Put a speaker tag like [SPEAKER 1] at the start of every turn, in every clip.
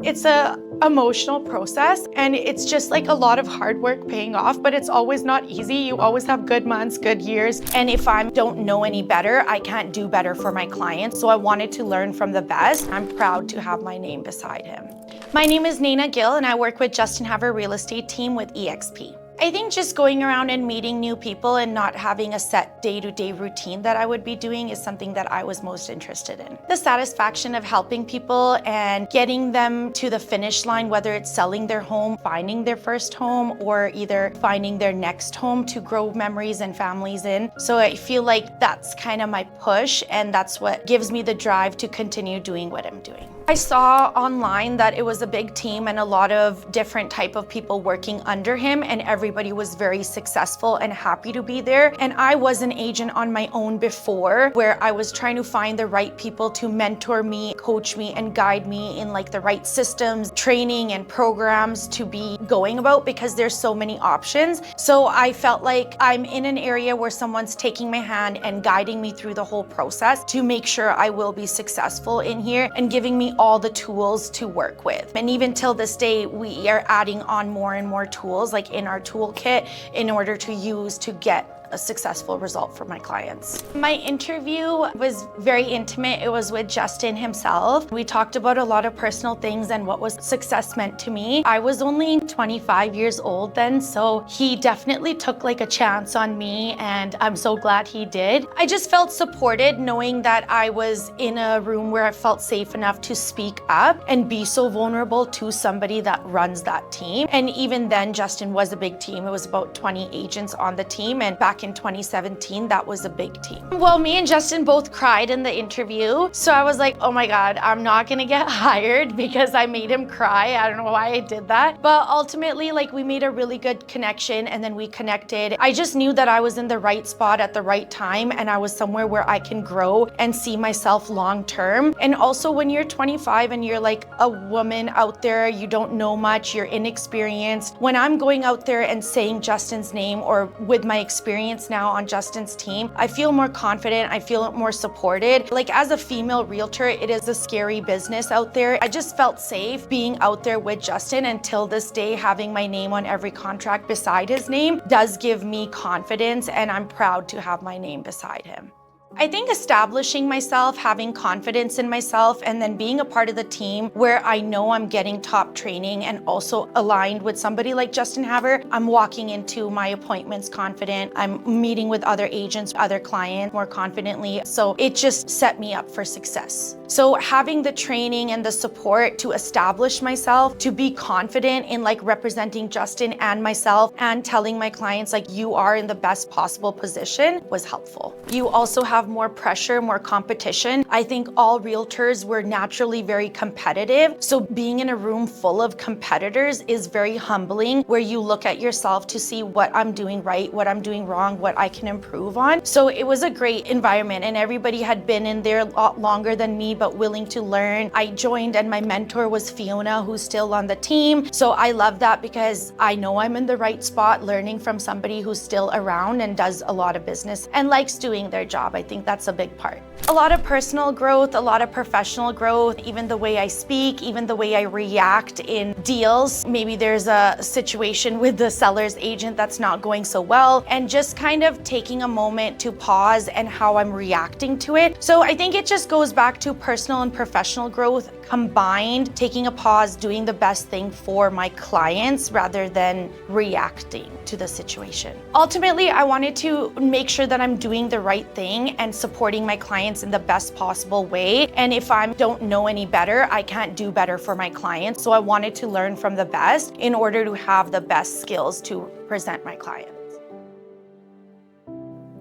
[SPEAKER 1] It's a emotional process, and it's just like a lot of hard work paying off, but it's always not easy. You always have good months, good years. And if I don't know any better, I can't do better for my clients. So I wanted to learn from the best. I'm proud to have my name beside him. My name is Naina Gill, and I work with Justin Havre real estate team with EXP. I think just going around and meeting new people and not having a set day-to-day routine that I would be doing is something that I was most interested in. The satisfaction of helping people and getting them to the finish line, whether it's selling their home, finding their first home, or either finding their next home to grow memories and families in. So I feel like that's kind of my push, and that's what gives me the drive to continue doing what I'm doing. I saw online that it was a big team and a lot of different type of people working under him, and everybody was very successful and happy to be there. And I was an agent on my own before, where I was trying to find the right people to mentor me, coach me, and guide me in like the right systems, training, and programs to be going about, because there's so many options. So I felt like I'm in an area where someone's taking my hand and guiding me through the whole process to make sure I will be successful in here, and giving me all the tools to work with. And even till this day, we are adding on more and more tools like in our toolkit in order to use to get a successful result for my clients. My interview was very intimate. It was with Justin himself. We talked about a lot of personal things and what was success meant to me. I was only 25 years old then, so he definitely took like a chance on me, and I'm so glad he did. I just felt supported knowing that I was in a room where I felt safe enough to speak up and be so vulnerable to somebody that runs that team. And even then, Justin was a big team. It was about 20 agents on the team, and back in 2017, that was a big team. Well, me and Justin both cried in the interview. So I was like, oh my God, I'm not gonna get hired because I made him cry. I don't know why I did that. But ultimately, like, we made a really good connection, and then we connected. I just knew that I was in the right spot at the right time, and I was somewhere where I can grow and see myself long term. And also, when you're 25 and you're like a woman out there, you don't know much, you're inexperienced. When I'm going out there and saying Justin's name, or with my experience now on Justin's team, I feel more confident, I feel more supported. Like, as a female realtor, it is a scary business out there. I just felt safe being out there with Justin, until this day, having my name on every contract beside his name does give me confidence, and I'm proud to have my name beside him. I think establishing myself, having confidence in myself, and then being a part of the team where I know I'm getting top training and also aligned with somebody like Justin Havre. I'm walking into my appointments confident. I'm meeting with other agents, other clients more confidently. So it just set me up for success. So having the training and the support to establish myself, to be confident in like representing Justin and myself, and telling my clients like, you are in the best possible position, was helpful. You also have more pressure, more competition. I think all realtors were naturally very competitive. So being in a room full of competitors is very humbling, where you look at yourself to see what I'm doing right, what I'm doing wrong, what I can improve on. So it was a great environment, and everybody had been in there a lot longer than me, but willing to learn. I joined, and my mentor was Fiona, who's still on the team. So I love that, because I know I'm in the right spot, learning from somebody who's still around and does a lot of business and likes doing their job. I think that's a big part. A lot of personal growth, a lot of professional growth, even the way I speak, even the way I react in deals. Maybe there's a situation with the seller's agent that's not going so well, and just kind of taking a moment to pause and how I'm reacting to it. So I think it just goes back to personal and professional growth combined, taking a pause, doing the best thing for my clients rather than reacting to the situation. Ultimately, I wanted to make sure that I'm doing the right thing and supporting my clients in the best possible way. And if I don't know any better, I can't do better for my clients. So I wanted to learn from the best in order to have the best skills to present my clients.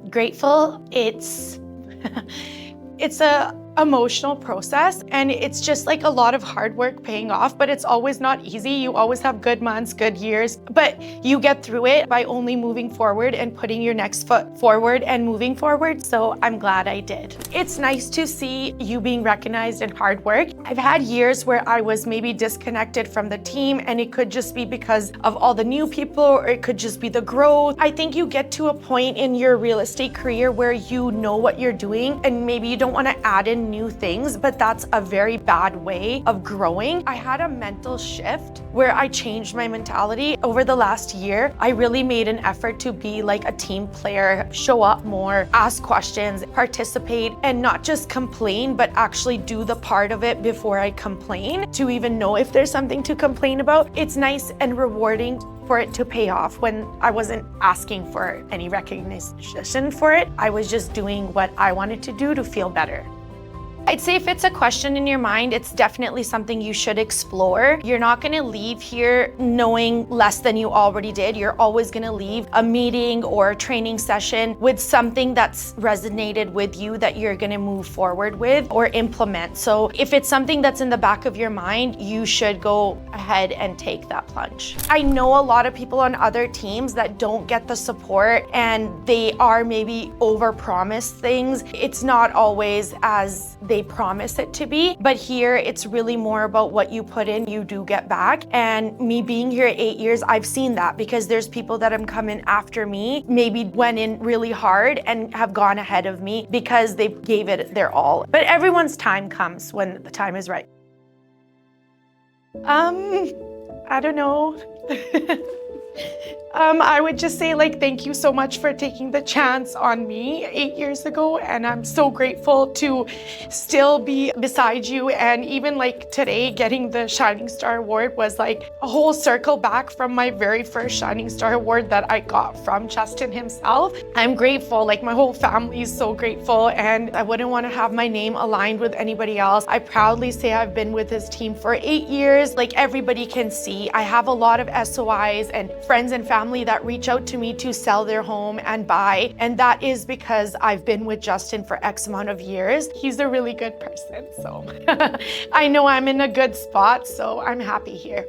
[SPEAKER 1] Grateful, it's a emotional process, and it's just like a lot of hard work paying off, but it's always not easy. You always have good months, good years, but you get through it by only moving forward and putting your next foot forward and moving forward. So I'm glad I did. It's nice to see you being recognized in hard work. I've had years where I was maybe disconnected from the team, and it could just be because of all the new people, or it could just be the growth. I think you get to a point in your real estate career where you know what you're doing, and maybe you don't want to add in learning new things, but that's a very bad way of growing. I had a mental shift where I changed my mentality. Over the last year, I really made an effort to be like a team player, show up more, ask questions, participate, and not just complain, but actually do the part of it before I complain to even know if there's something to complain about. It's nice and rewarding for it to pay off when I wasn't asking for any recognition for it. I was just doing what I wanted to do to feel better. I'd say if it's a question in your mind, it's definitely something you should explore. You're not gonna leave here knowing less than you already did. You're always gonna leave a meeting or a training session with something that's resonated with you that you're gonna move forward with or implement. So if it's something that's in the back of your mind, you should go ahead and take that plunge. I know a lot of people on other teams that don't get the support and they are maybe overpromised things. It's not always as they promise it to be, but here it's really more about what you put in, you do get back. And me being here 8 years, I've seen that because there's people that have come in after me, maybe went in really hard and have gone ahead of me because they gave it their all. But everyone's time comes when the time is right. I don't know. I would just say thank you so much for taking the chance on me 8 years ago. And I'm so grateful to still be beside you. And even today, getting the Shining Star Award was a whole circle back from my very first Shining Star Award that I got from Justin himself. I'm grateful, my whole family is so grateful, and I wouldn't want to have my name aligned with anybody else. I proudly say I've been with this team for 8 years. Everybody can see, I have a lot of SOIs and friends and family that reach out to me to sell their home and buy. And that is because I've been with Justin for X amount of years. He's a really good person. So I know I'm in a good spot, so I'm happy here.